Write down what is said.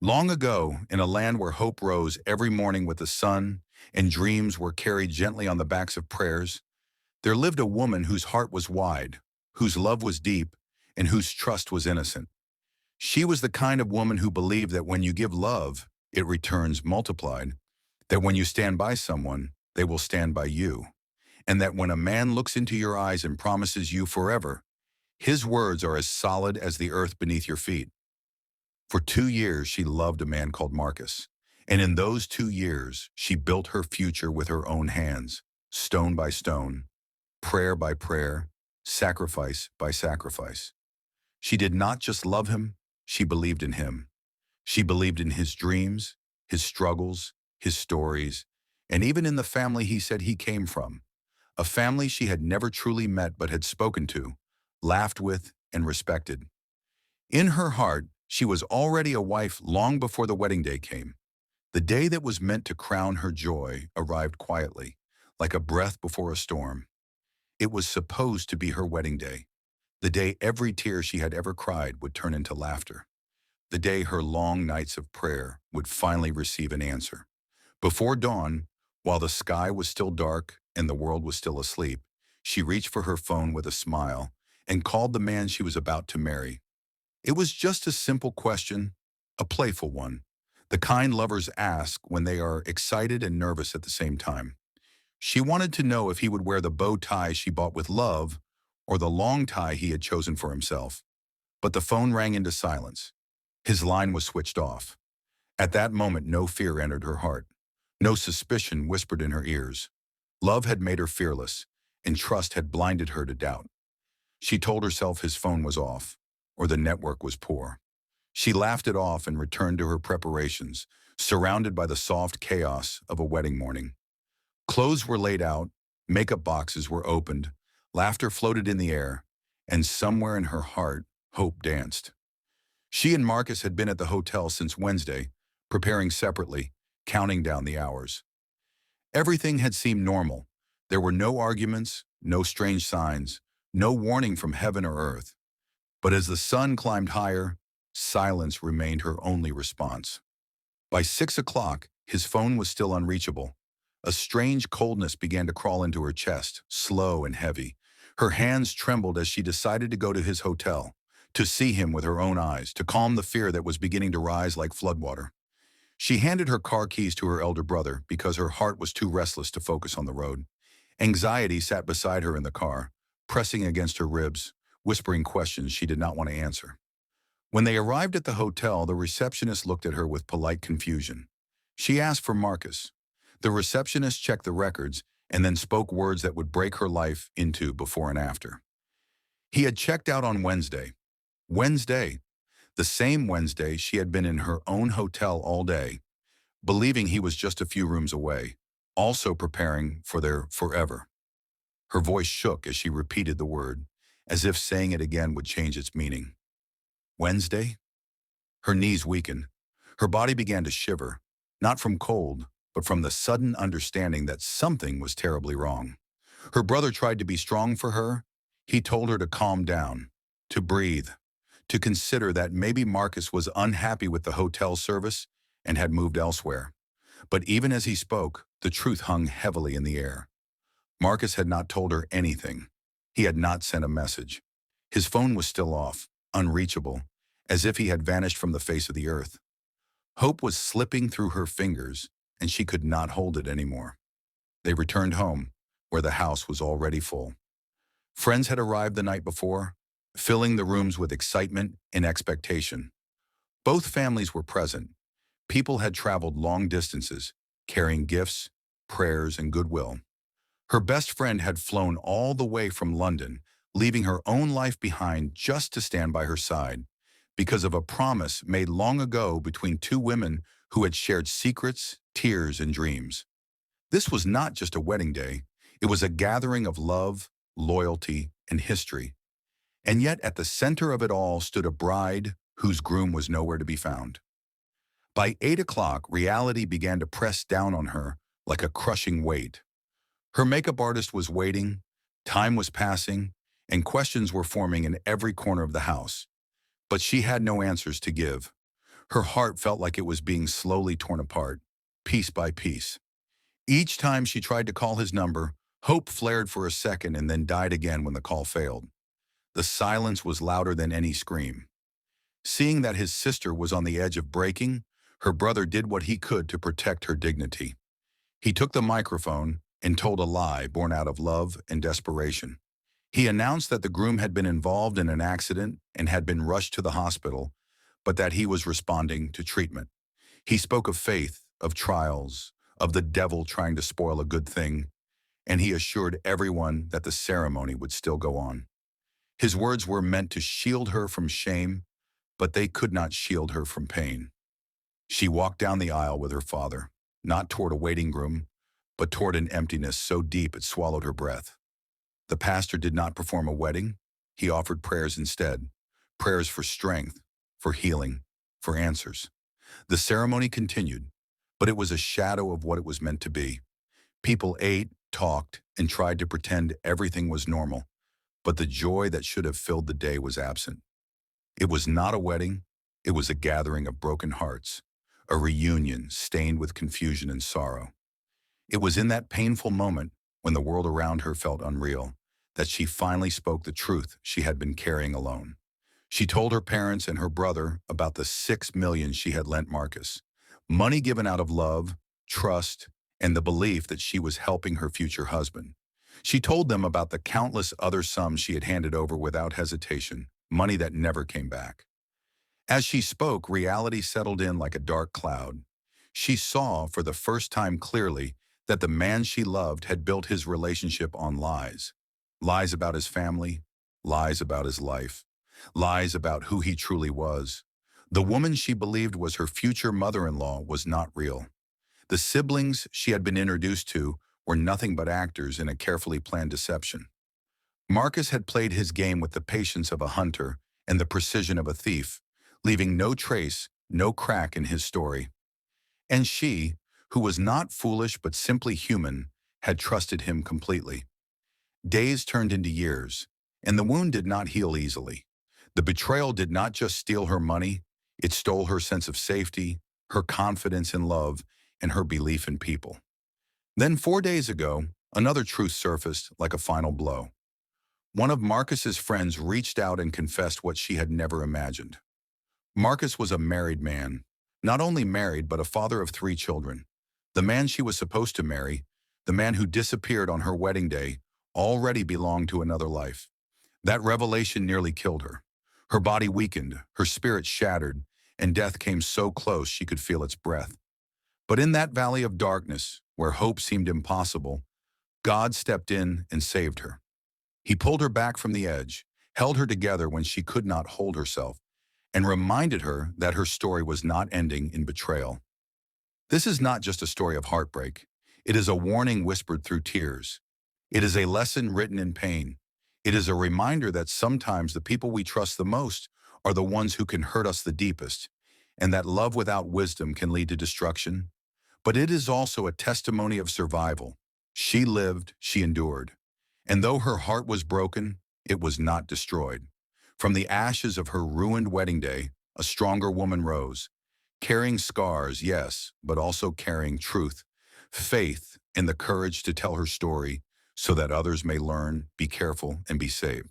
Long ago, in a land where hope rose every morning with the sun and dreams were carried gently on the backs of prayers, there lived a woman whose heart was wide, whose love was deep, and whose trust was innocent. She was the kind of woman who believed that when you give love, it returns multiplied, that when you stand by someone, they will stand by you, and that when a man looks into your eyes and promises you forever, his words are as solid as the earth beneath your feet. For 2 years, she loved a man called Marcus. And in those 2 years, she built her future with her own hands, stone by stone, prayer by prayer, sacrifice by sacrifice. She did not just love him, she believed in him. She believed in his dreams, his struggles, his stories, and even in the family he said he came from, a family she had never truly met but had spoken to, laughed with, and respected. In her heart, she was already a wife long before the wedding day came. The day that was meant to crown her joy arrived quietly, like a breath before a storm. It was supposed to be her wedding day, the day every tear she had ever cried would turn into laughter, the day her long nights of prayer would finally receive an answer. Before dawn, while the sky was still dark and the world was still asleep, she reached for her phone with a smile and called the man she was about to marry. It was just a simple question, a playful one, the kind lovers ask when they are excited and nervous at the same time. She wanted to know if he would wear the bow tie she bought with love or the long tie he had chosen for himself. But the phone rang into silence. His line was switched off. At that moment, no fear entered her heart. No suspicion whispered in her ears. Love had made her fearless, and trust had blinded her to doubt. She told herself his phone was off, or the network was poor. She laughed it off and returned to her preparations, surrounded by the soft chaos of a wedding morning. Clothes were laid out, makeup boxes were opened, laughter floated in the air, and somewhere in her heart, hope danced. She and Marcus had been at the hotel since Wednesday, preparing separately, counting down the hours. Everything had seemed normal. There were no arguments, no strange signs, no warning from heaven or earth. But as the sun climbed higher, silence remained her only response. By 6 o'clock, his phone was still unreachable. A strange coldness began to crawl into her chest, slow and heavy. Her hands trembled as she decided to go to his hotel, to see him with her own eyes, to calm the fear that was beginning to rise like floodwater. She handed her car keys to her elder brother because her heart was too restless to focus on the road. Anxiety sat beside her in the car, pressing against her ribs, whispering questions she did not want to answer. When they arrived at the hotel, the receptionist looked at her with polite confusion. She asked for Marcus. The receptionist checked the records and then spoke words that would break her life into before and after. He had checked out on Wednesday. Wednesday, the same Wednesday she had been in her own hotel all day, believing he was just a few rooms away, also preparing for their forever. Her voice shook as she repeated the word, as if saying it again would change its meaning. Wednesday? Her knees weakened. Her body began to shiver, not from cold, but from the sudden understanding that something was terribly wrong. Her brother tried to be strong for her. He told her to calm down, to breathe, to consider that maybe Marcus was unhappy with the hotel service and had moved elsewhere. But even as he spoke, the truth hung heavily in the air. Marcus had not told her anything. He had not sent a message. His phone was still off, unreachable, as if he had vanished from the face of the earth. Hope was slipping through her fingers, and she could not hold it anymore. They returned home, where the house was already full. Friends had arrived the night before, filling the rooms with excitement and expectation. Both families were present. People had traveled long distances, carrying gifts, prayers, and goodwill. Her best friend had flown all the way from London, leaving her own life behind just to stand by her side, because of a promise made long ago between two women who had shared secrets, tears, and dreams. This was not just a wedding day. It was a gathering of love, loyalty, and history. And yet at the center of it all stood a bride whose groom was nowhere to be found. By 8 o'clock, reality began to press down on her like a crushing weight. Her makeup artist was waiting, time was passing, and questions were forming in every corner of the house. But she had no answers to give. Her heart felt like it was being slowly torn apart, piece by piece. Each time she tried to call his number, hope flared for a second and then died again when the call failed. The silence was louder than any scream. Seeing that his sister was on the edge of breaking, her brother did what he could to protect her dignity. He took the microphone and told a lie born out of love and desperation. He announced that the groom had been involved in an accident and had been rushed to the hospital, but that he was responding to treatment. He spoke of faith, of trials, of the devil trying to spoil a good thing, and he assured everyone that the ceremony would still go on. His words were meant to shield her from shame, but they could not shield her from pain. She walked down the aisle with her father, not toward a waiting room, but toward an emptiness so deep it swallowed her breath. The pastor did not perform a wedding. He offered prayers instead, prayers for strength, for healing, for answers. The ceremony continued, but it was a shadow of what it was meant to be. People ate, talked, and tried to pretend everything was normal, but the joy that should have filled the day was absent. It was not a wedding, it was a gathering of broken hearts, a reunion stained with confusion and sorrow. It was in that painful moment, when the world around her felt unreal, that she finally spoke the truth she had been carrying alone. She told her parents and her brother about the $6 million she had lent Marcus, money given out of love, trust, and the belief that she was helping her future husband. She told them about the countless other sums she had handed over without hesitation, money that never came back. As she spoke, reality settled in like a dark cloud. She saw, for the first time clearly, that the man she loved had built his relationship on lies. Lies about his family, lies about his life, lies about who he truly was. The woman she believed was her future mother-in-law was not real. The siblings she had been introduced to were nothing but actors in a carefully planned deception. Marcus had played his game with the patience of a hunter and the precision of a thief, leaving no trace, no crack in his story. And she, who was not foolish but simply human, had trusted him completely. Days turned into years, and the wound did not heal easily. The betrayal did not just steal her money, it stole her sense of safety, her confidence in love, and her belief in people. Then 4 days ago, another truth surfaced like a final blow. One of Marcus's friends reached out and confessed what she had never imagined. Marcus was a married man, not only married but a father of 3 children. The man she was supposed to marry, the man who disappeared on her wedding day, already belonged to another life. That revelation nearly killed her. Her body weakened, her spirit shattered, and death came so close she could feel its breath. But in that valley of darkness, where hope seemed impossible, God stepped in and saved her. He pulled her back from the edge, held her together when she could not hold herself, and reminded her that her story was not ending in betrayal. This is not just a story of heartbreak. It is a warning whispered through tears. It is a lesson written in pain. It is a reminder that sometimes the people we trust the most are the ones who can hurt us the deepest, and that love without wisdom can lead to destruction. But it is also a testimony of survival. She lived, she endured. And though her heart was broken, it was not destroyed. From the ashes of her ruined wedding day, a stronger woman rose, carrying scars, yes, but also carrying truth, faith, and the courage to tell her story so that others may learn, be careful, and be saved.